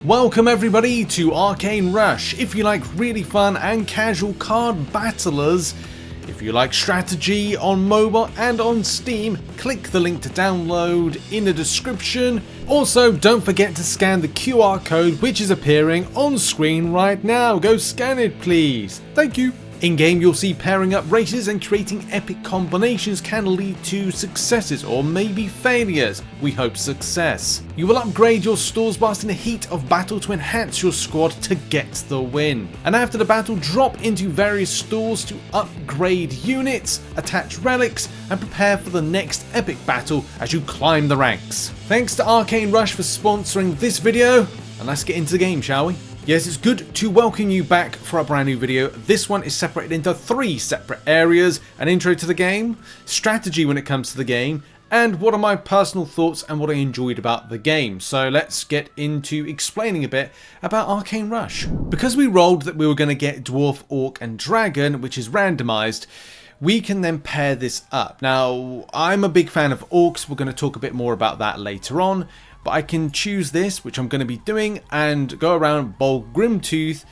Welcome everybody to Arcane Rush. If you like really fun and casual card battlers, if you like strategy on mobile and on Steam, click the link to download in the description. Also, don't forget to scan the QR code which is appearing on screen right now. Go scan it please. Thank you. In game you'll see pairing up races and creating epic combinations can lead to successes or maybe failures. We hope success. You will upgrade your stores whilst in the heat of battle to enhance your squad to get the win. And after the battle, drop into various stores to upgrade units, attach relics and prepare for the next epic battle as you climb the ranks. Thanks to Arcane Rush for sponsoring this video, and let's get into the game, shall we? Yes, it's good to welcome you back for a brand new video. This one is separated into 3 separate areas: an intro to the game, strategy when it comes to the game, and what are my personal thoughts and what I enjoyed about the game. So let's get into explaining a bit about Arcane Rush. Because we rolled that we were going to get Dwarf, Orc and Dragon, which is randomized, we can then pair this up. Now, I'm a big fan of Orcs. We're going to talk a bit more about that later on. But I can choose this, which I'm going to be doing, and go around Bold Grimtooth,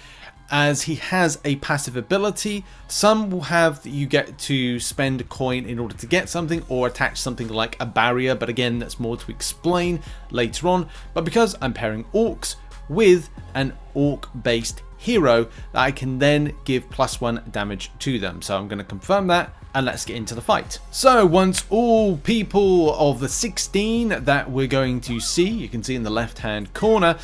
as he has a passive ability. Some will have that you get to spend a coin in order to get something or attach something like a barrier, but again that's more to explain later on. But because I'm pairing Orcs with an Orc based hero, I can then give +1 damage to them. So I'm going to confirm that. And let's get into the fight. So once all people of the 16 that we're going to see, you can see in the left hand corner,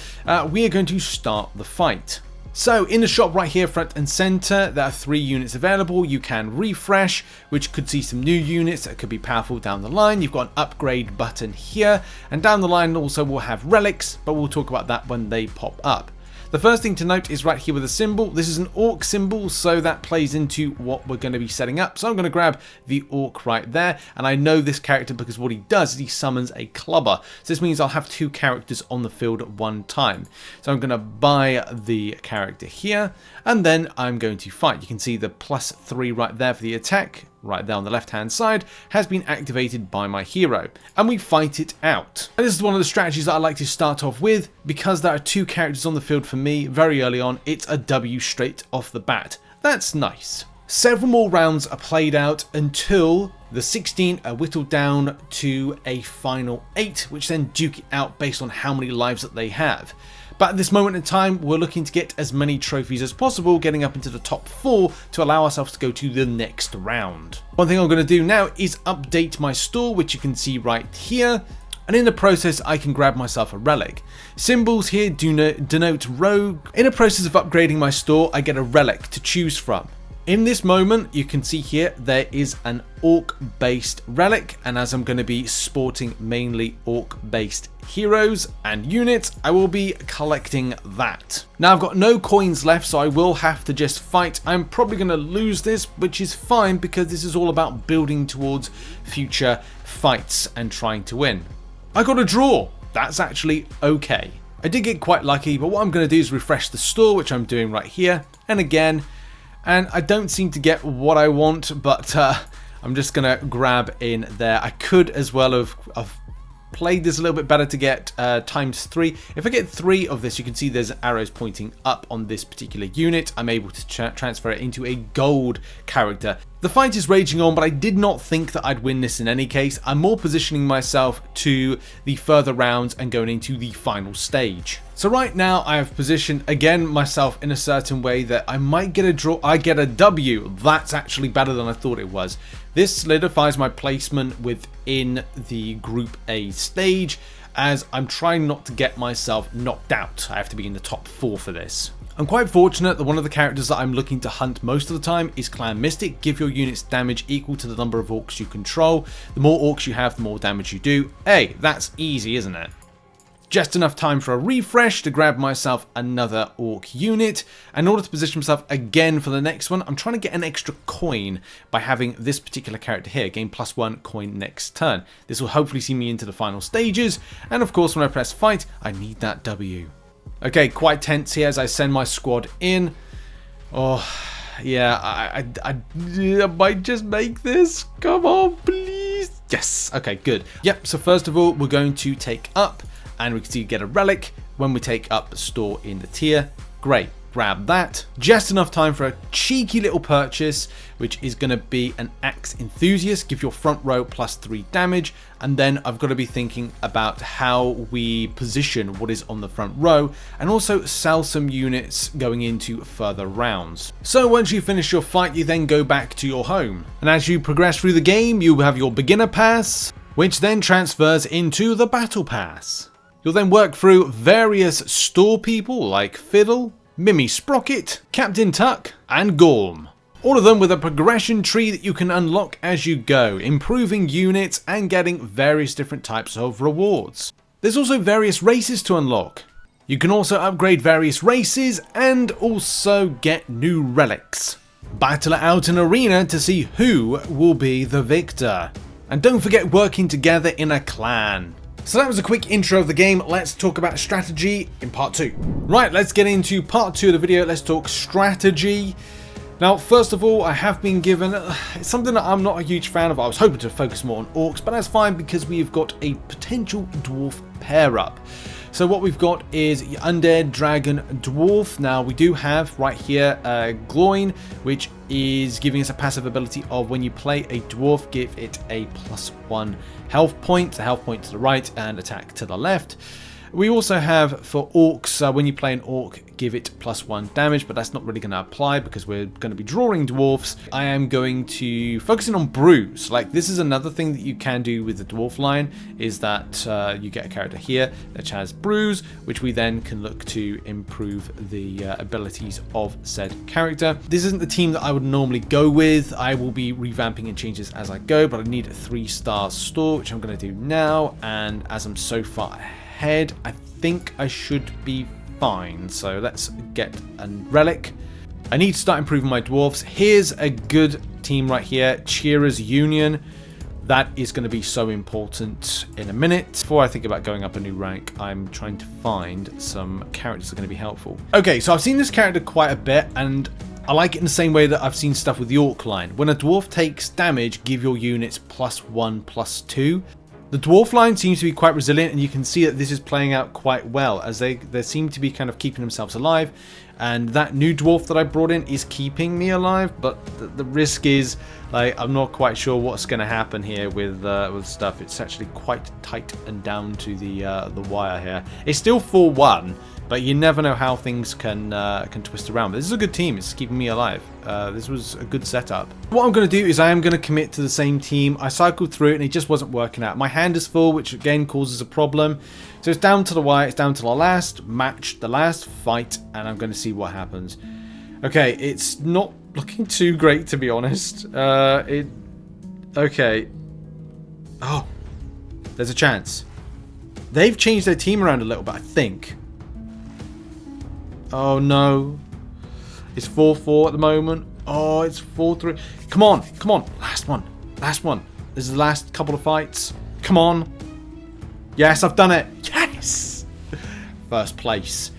we are going to start the fight. So in the shop right here front and center, there are 3 units available. You can refresh, which could see some new units that could be powerful down the line. You've got an upgrade button here, and down the line also we'll have relics, but we'll talk about that when they pop up. The first thing to note is right here with a symbol. This is an Orc symbol, so that plays into what we're going to be setting up. So I'm going to grab the Orc right there, and I know this character because what he does is he summons a clubber. So this means I'll have 2 characters on the field at one time. So I'm going to buy the character here, and then I'm going to fight. You can see the +3 right there for the attack, right there on the left hand side, has been activated by my hero, and we fight it out. And this is one of the strategies that I like to start off with. Because there are 2 characters on the field for me very early on, it's a W straight off the bat. That's nice. Several more rounds are played out until the 16 are whittled down to a final 8, which then duke it out based on how many lives that they have. But at this moment in time, we're looking to get as many trophies as possible, getting up into the top 4 to allow ourselves to go to the next round. One thing I'm going to do now is update my store, which you can see right here. And in the process, I can grab myself a relic. Symbols here do denote rogue. In the process of upgrading my store, I get a relic to choose from. In this moment, you can see here, there is an Orc-based relic, and as I'm going to be sporting mainly Orc-based heroes and units, I will be collecting that. Now I've got no coins left, so I will have to just fight. I'm probably going to lose this, which is fine because this is all about building towards future fights and trying to win. I got a draw. That's actually okay. I did get quite lucky, but what I'm going to do is refresh the store, which I'm doing right here and again. And I don't seem to get what I want, but I'm just going to grab in there. I could as well have played this a little bit better to get ×3. If I get 3 of this, you can see there's arrows pointing up on this particular unit. I'm able to transfer it into a gold character. The fight is raging on, but I did not think that I'd win this in any case. I'm more positioning myself to the further rounds and going into the final stage. So right now I have positioned again myself in a certain way that I might get a draw. I get a W. That's actually better than I thought it was. This solidifies my placement within the Group A stage, as I'm trying not to get myself knocked out. I have to be in the top 4 for this. I'm quite fortunate that one of the characters that I'm looking to hunt most of the time is Clan Mystic. Give your units damage equal to the number of Orcs you control. The more Orcs you have, the more damage you do. Hey, that's easy, isn't it? Just enough time for a refresh to grab myself another Orc unit. In order to position myself again for the next one, I'm trying to get an extra coin by having this particular character here, gain +1 coin next turn. This will hopefully see me into the final stages, and of course when I press fight, I need that W. Okay, quite tense here as I send my squad in. Oh, yeah, I might just make this. Come on, please. Yes, okay, good. Yep, so first of all, we're going to take up and we can see get a relic, when we take up the store in the tier. Great. Grab that. Just enough time for a cheeky little purchase, which is going to be an Axe Enthusiast, give your front row +3 damage, and then I've got to be thinking about how we position what is on the front row, and also sell some units going into further rounds. So once you finish your fight, you then go back to your home, and as you progress through the game, you have your beginner pass, which then transfers into the battle pass. You'll then work through various store people like Fiddle, Mimi Sprocket, Captain Tuck, and Gorm. All of them with a progression tree that you can unlock as you go, improving units and getting various different types of rewards. There's also various races to unlock. You can also upgrade various races and also get new relics. Battle it out in arena to see who will be the victor. And don't forget working together in a clan. So that was a quick intro of the game. Let's talk about strategy in part 2. Right, let's get into part 2 of the video. Let's talk strategy. Now, first of all, I have been given something that I'm not a huge fan of. I was hoping to focus more on orcs, but that's fine because we've got a potential dwarf pair up. So what we've got is Undead Dragon Dwarf. Now we do have right here Gloin, which is giving us a passive ability of when you play a dwarf, give it a +1 health point. The health point to the right and attack to the left. We also have for orcs, when you play an orc, give it +1 damage, but that's not really going to apply because we're going to be drawing dwarfs. I am going to focus in on bruise. Like, this is another thing that you can do with the dwarf line, is that you get a character here that has bruise, which we then can look to improve the abilities of said character. This isn't the team that I would normally go with. I will be revamping and changes as I go, but I need a 3-star store, which I'm going to do now, and as I'm so far ahead, I think I should be fine. So let's get a relic. I need to start improving my dwarfs. Here's a good team right here, Cheerers Union. That is going to be so important in a minute. Before I think about going up a new rank, I'm trying to find some characters that are going to be helpful. Okay, so I've seen this character quite a bit, and I like it in the same way that I've seen stuff with the orc line. When a dwarf takes damage, give your units +1/+2. The dwarf line seems to be quite resilient, and you can see that this is playing out quite well as they seem to be kind of keeping themselves alive. And that new dwarf that I brought in is keeping me alive, but the risk is, like, I'm not quite sure what's going to happen here with stuff. It's actually quite tight and down to the wire here. It's still 4-1, but you never know how things can twist around. But this is a good team. It's keeping me alive. This was a good setup. What I'm going to do is I am going to commit to the same team. I cycled through it and it just wasn't working out. My hand is full, which again causes a problem. So it's down to the wire. It's down to the last match, the last fight, and I'm going to see what happens. Okay, it's not looking too great, to be honest. Okay. Oh, there's a chance. They've changed their team around a little bit, I think. Oh no. It's 4-4 at the moment. Oh, it's 4-3. Come on, come on. Last one. Last one. This is the last couple of fights. Come on. Yes, I've done it. Yes! First place.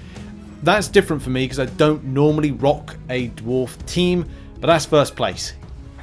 That's different for me because I don't normally rock a dwarf team, but that's first place.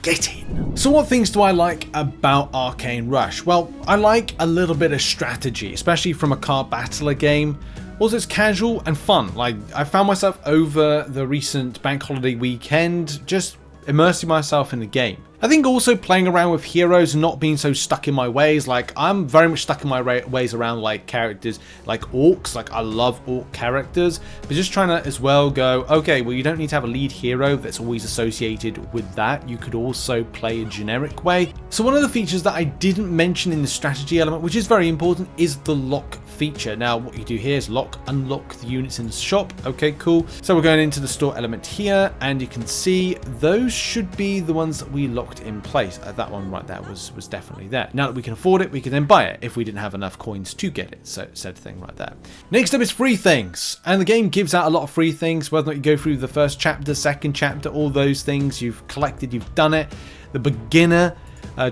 Get in. So what things do I like about Arcane Rush? Well, I like a little bit of strategy, especially from a card battler game. Also, it's casual and fun. Like, I found myself over the recent bank holiday weekend just immersing myself in the game. I think also playing around with heroes and not being so stuck in my ways. Like, I'm very much stuck in my ways around like characters like orcs. Like, I love orc characters, but just trying to as well go, okay, well, you don't need to have a lead hero that's always associated with that. You could also play a generic way. So one of the features that I didn't mention in the strategy element, which is very important, is the lock feature. Now, what you do here is unlock the units in the shop. Okay, cool. So we're going into the store element here, and you can see those should be the ones that we locked in place. That one right there was definitely there. Now that we can afford it, we can then buy it if we didn't have enough coins to get it. So said thing right there. Next up is free things, and the game gives out a lot of free things, whether or not you go through the first chapter, second chapter, all those things you've collected, you've done it. The beginner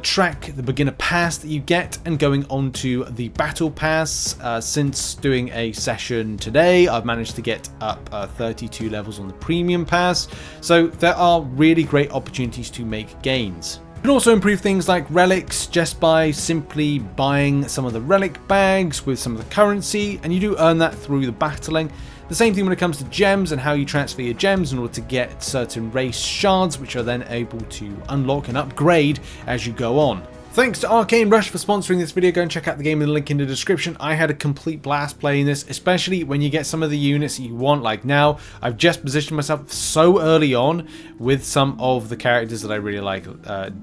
track, the beginner pass that you get, and going on to the battle pass. Since doing a session today, I've managed to get up 32 levels on the premium pass, so there are really great opportunities to make gains. You can also improve things like relics just by simply buying some of the relic bags with some of the currency, and you do earn that through the battling. The same thing when it comes to gems and how you transfer your gems in order to get certain race shards, which are then able to unlock and upgrade as you go on. Thanks to Arcane Rush for sponsoring this video. Go and check out the game in the link in the description. I had a complete blast playing this, especially when you get some of the units that you want. Like now, I've just positioned myself so early on with some of the characters that I really like.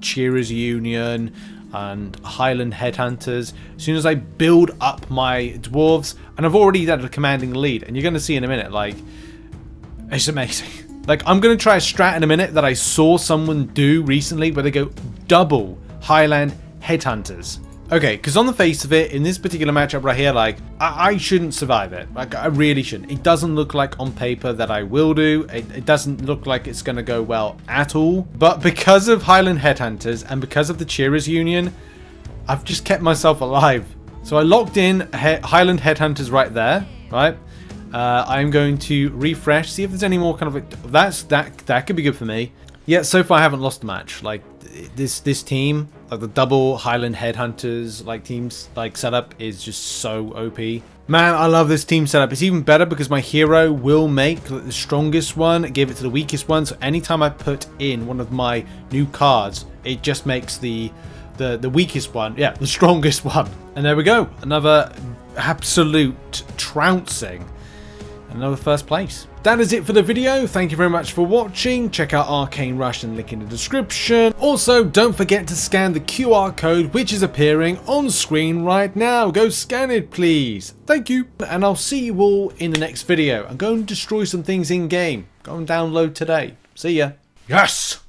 Cheerers Union and Highland Headhunters. As soon as I build up my dwarves, and I've already done a commanding lead, and you're going to see in a minute, like, it's amazing. Like, I'm going to try a strat in a minute that I saw someone do recently where they go double Highland Headhunters. Okay, because on the face of it, in this particular matchup right here, like, I shouldn't survive it. Like, I really shouldn't. It doesn't look like on paper that I will do. It doesn't look like it's going to go well at all. But because of Highland Headhunters and because of the Cheerers Union, I've just kept myself alive. So I locked in Highland Headhunters right there, right? I'm going to refresh, see if there's any more kind of... That could be good for me. Yeah, so far I haven't lost a match. Like, this team, like the double Highland Headhunters like teams like setup is just so OP. Man, I love this team setup. It's even better because my hero will make the strongest one, give it to the weakest one. So anytime I put in one of my new cards, it just makes the weakest one, yeah, the strongest one. And there we go, another absolute trouncing. Another first place. That is it for the video. Thank you very much for watching. Check out Arcane Rush and link in the description. Also, don't forget to scan the QR code which is appearing on screen right now. Go scan it, please. Thank you. And I'll see you all in the next video. I'm going to destroy some things in game. Go and download today. See ya. Yes!